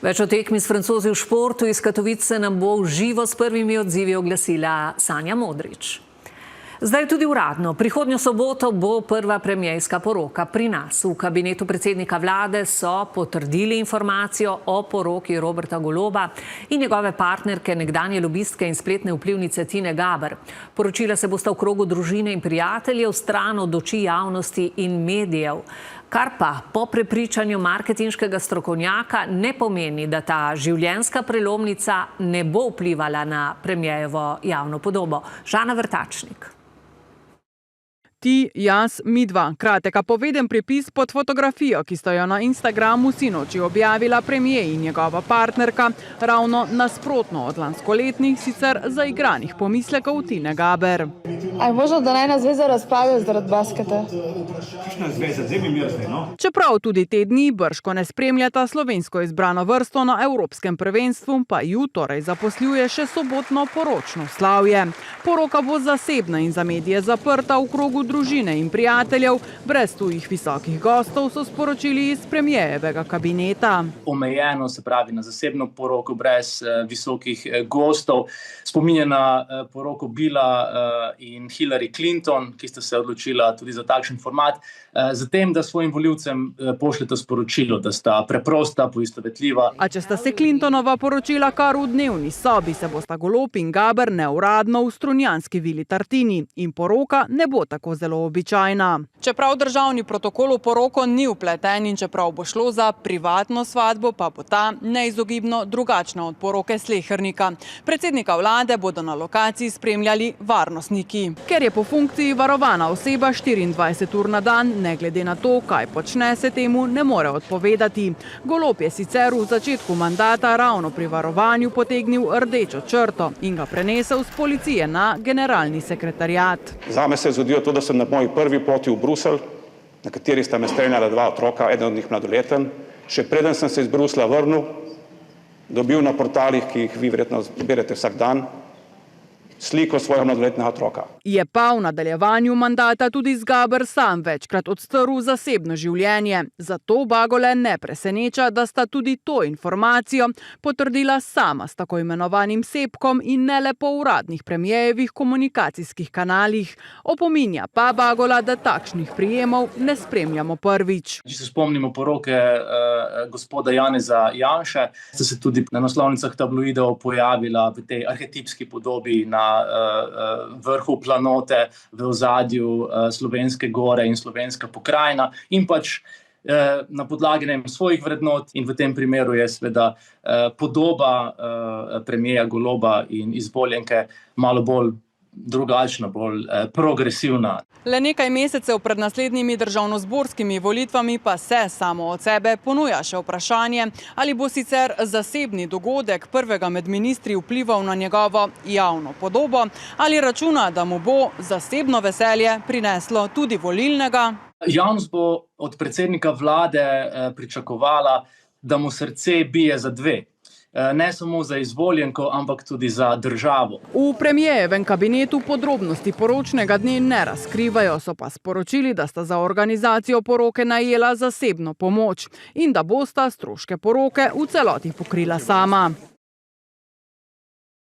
Več o tekmi s Francozi v športu iz Katovic se nam bo v živo s prvimi odzivi oglasila Sanja Modrić. Zdaj tudi uradno. Prihodnjo soboto bo prva premierska poroka pri nas. V kabinetu predsednika vlade so potrdili informacijo o poroki Roberta Goloba in njegove partnerke, nekdanje lobistke in spletne vplivnice Tine Gaber. Poročila se bosta v krogu družine in prijateljev, stran od oči javnosti in medijev. Kar pa po prepričanju marketinškega strokovnjaka ne pomeni, da ta življenjska prelomnica ne bo vplivala na premierjevo javno podobo. Žana Vrtačnik. Ti, jaz, midva. Kratek, a poveden prepis pod fotografijo, ki sta jo na Instagramu sinoči objavila premier in njegova partnerka, ravno nasprotno od lanskoletnih, sicer zaigranih pomislekov Tine Gaber. A je možno, da naj nas zveza razpade zaradi basketa? Čeprav tudi te dni brško ne spremljata slovensko izbrano vrsto na evropskem prvenstvu, pa ju torej zaposljuje še sobotno poročno slavje. Poroka bo zasebna in za medije zaprta v krogu družine in prijateljev, brez tujih visokih gostov, so sporočili iz premierjevega kabineta. Omejeno, se pravi na zasebno poroko, brez visokih gostov. Spominja na poroko Billa in Hillary Clinton, ki sta se odločila tudi za takšen format, zatem, da svojim volivcem pošljeta sporočilo, da sta preprosta, poistovetljiva. A če sta se Clintonova poročila kar v dnevni sobi, se bosta Golob in Gaber neuradno v strunjanski vili Tartini in poroka ne bo tako zelo običajna. Čeprav državni protokol v poroko ni vpleten in čeprav bo šlo za privatno svatbo, pa bo ta neizogibno drugačna od poroke slehernika. Predsednika vlade bodo na lokaciji spremljali varnostniki. Ker je po funkciji varovana oseba 24 ur na dan, ne glede na to, kaj počne, se temu ne more odpovedati. Golob je sicer v začetku mandata ravno pri varovanju potegnil rdečo črto in ga prenesel z policije na generalni sekretariat. Zame se je zgodilo to, da sem na moji prvi poti v Bruselj, na kateri sta me spremljala dva otroka, eden od njih mladoleten. Še preden sem se iz Bruslja vrnil, dobil na portalih, ki jih vi verjetno berete vsak dan, sliko svojega mladoletnega otroka. Je pa v nadaljevanju mandata tudi Gaber sam večkrat odstrl zasebno življenje. Zato Bagole ne preseneča, da sta tudi to informacijo potrdila sama s tako imenovanim sepkom in ne le po uradnih premierjevih komunikacijskih kanalih. Opominja pa Bagola, da takšnih prijemov ne spremljamo prvič. Če se spomnimo poroke gospoda Janeza Janše, sta se tudi na naslovnicah tabloidov pojavila v tej arhetipski podobi na vrhu planote, v ozadju slovenske gore in slovenska pokrajina in pač na podlagi svojih vrednot, in v tem primeru je seveda podoba premierja Goloba in izvoljenke malo bolj drugačna, bolj progresivna. Le nekaj mesecev pred naslednjimi državnozborskimi volitvami pa se samo od sebe ponuja še vprašanje, ali bo sicer zasebni dogodek prvega med ministri vplival na njegovo javno podobo, ali računa, da mu bo zasebno veselje prineslo tudi volilnega. Javnost bo od predsednika vlade pričakovala, da mu srce bije za dve. Ne samo za izvoljenko, ampak tudi za državo. V premierjevem kabinetu podrobnosti poročnega dne ne razkrivajo, so pa sporočili, da sta za organizacijo poroke najela zasebno pomoč in da bosta stroške poroke v celoti pokrila sama.